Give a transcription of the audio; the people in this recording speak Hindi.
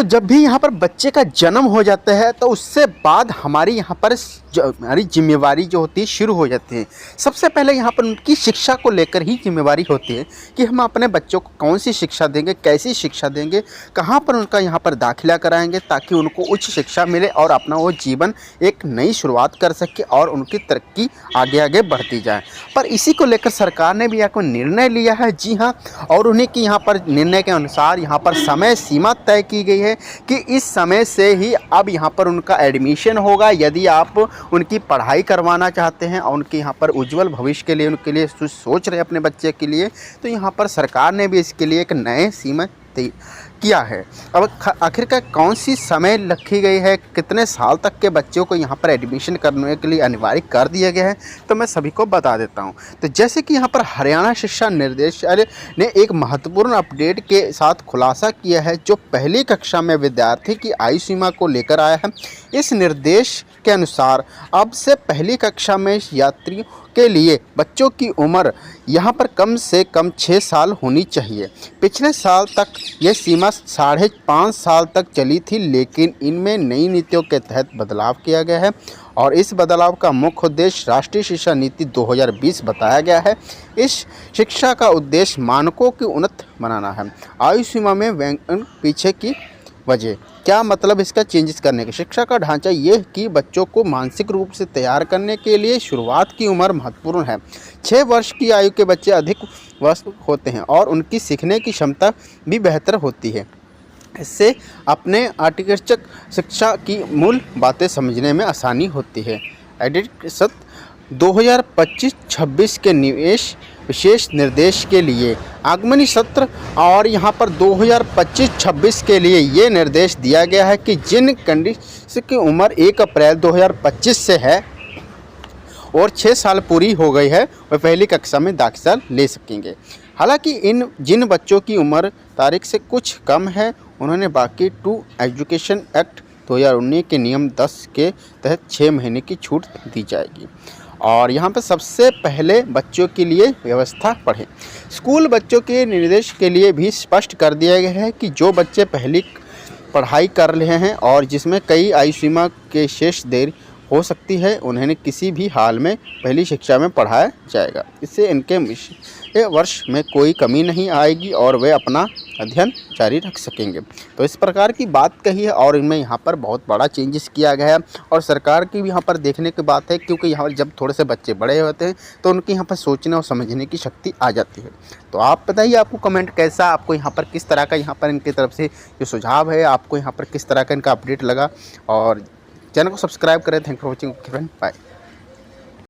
दोस्तों जब भी यहाँ पर बच्चे का जन्म हो जाता है तो उससे बाद हमारी यहाँ पर हमारी जिम्मेवारी जो होती है शुरू हो जाती है। सबसे पहले यहाँ पर उनकी शिक्षा को लेकर ही जिम्मेवारी होती है कि हम अपने बच्चों को कौन सी शिक्षा देंगे, कैसी शिक्षा देंगे, कहाँ पर उनका यहाँ पर दाखिला कराएंगे ताकि उनको उच्च शिक्षा मिले और अपना वो जीवन एक नई शुरुआत कर सके और उनकी तरक्की आगे आगे बढ़ती जाए। पर इसी को लेकर सरकार ने भी एक निर्णय लिया है, जी हाँ, और उन्हीं की यहाँ पर निर्णय के अनुसार यहाँ पर समय सीमा तय की गई है कि इस समय से ही अब यहाँ पर उनका एडमिशन होगा। यदि आप उनकी पढ़ाई करवाना चाहते हैं और उनके यहाँ पर उज्जवल भविष्य के लिए उनके लिए सोच रहे हैं अपने बच्चे के लिए, तो यहाँ पर सरकार ने भी इसके लिए एक नए सीमा तय किया है। अब आखिरकार कौन सी समय रखी गई है, कितने साल तक के बच्चों को यहाँ पर एडमिशन करने के लिए अनिवार्य कर दिया गया है, तो मैं सभी को बता देता हूँ। तो जैसे कि यहाँ पर हरियाणा शिक्षा निर्देशालय ने एक महत्वपूर्ण अपडेट के साथ खुलासा किया है जो पहली कक्षा में विद्यार्थी की आयु सीमा को लेकर आया है। इस निर्देश के अनुसार अब से पहली कक्षा में यात्रियों के लिए बच्चों की उम्र यहाँ पर कम से कम 6 साल होनी चाहिए। पिछले साल तक यह सीमा 5.5 साल तक चली थी, लेकिन इनमें नई नीतियों के तहत बदलाव किया गया है और इस बदलाव का मुख्य उद्देश्य राष्ट्रीय शिक्षा नीति 2020 बताया गया है। इस शिक्षा का उद्देश्य मानकों की उन्नत बनाना है। आयु सीमा में पीछे की वजह क्या मतलब इसका चेंजेस करने की शिक्षा का ढांचा ये कि बच्चों को मानसिक रूप से तैयार करने के लिए शुरुआत की उम्र महत्वपूर्ण है। 6 वर्ष की आयु के बच्चे अधिक वयस्क होते हैं और उनकी सीखने की क्षमता भी बेहतर होती है। इससे अपने आर्टिकल शिक्षा की मूल बातें समझने में आसानी होती है। एडिट 2025-26 के निवेश विशेष निर्देश के लिए आगमनी सत्र और यहाँ पर 2025-26 के लिए ये निर्देश दिया गया है कि जिन कैंडिडेट्स की उम्र 1 अप्रैल 2025 से है और 6 साल पूरी हो गई है वह पहली कक्षा में दाखिला ले सकेंगे। हालांकि जिन बच्चों की उम्र तारीख से कुछ कम है उन्होंने बाकी टू एजुकेशन एक्ट 2019 के नियम 10 के तहत 6 महीने की छूट दी जाएगी। और यहाँ पर सबसे पहले बच्चों के लिए व्यवस्था पढ़ें। स्कूल बच्चों के निर्देश के लिए भी स्पष्ट कर दिया गया है कि जो बच्चे पहली पढ़ाई कर रहे हैं और जिसमें कई आयु सीमा के शेष देर हो सकती है उन्हें किसी भी हाल में पहली शिक्षा में पढ़ाया जाएगा। इससे इनके वर्ष में कोई कमी नहीं आएगी और वे अपना अध्ययन जारी रख सकेंगे। तो इस प्रकार की बात कही है और इनमें यहाँ पर बहुत बड़ा चेंजेस किया गया है और सरकार की भी यहाँ पर देखने की बात है, क्योंकि यहाँ पर जब थोड़े से बच्चे बड़े होते हैं तो उनकी यहाँ पर सोचने और समझने की शक्ति आ जाती है। तो आप बताइए आपको कमेंट कैसा, आपको यहाँ पर किस तरह का यहाँ पर इनकी तरफ से जो सुझाव है, आपको यहाँ पर किस तरह का इनका अपडेट लगा। और चैनल को सब्सक्राइब करें। Thank for watching friend, bye.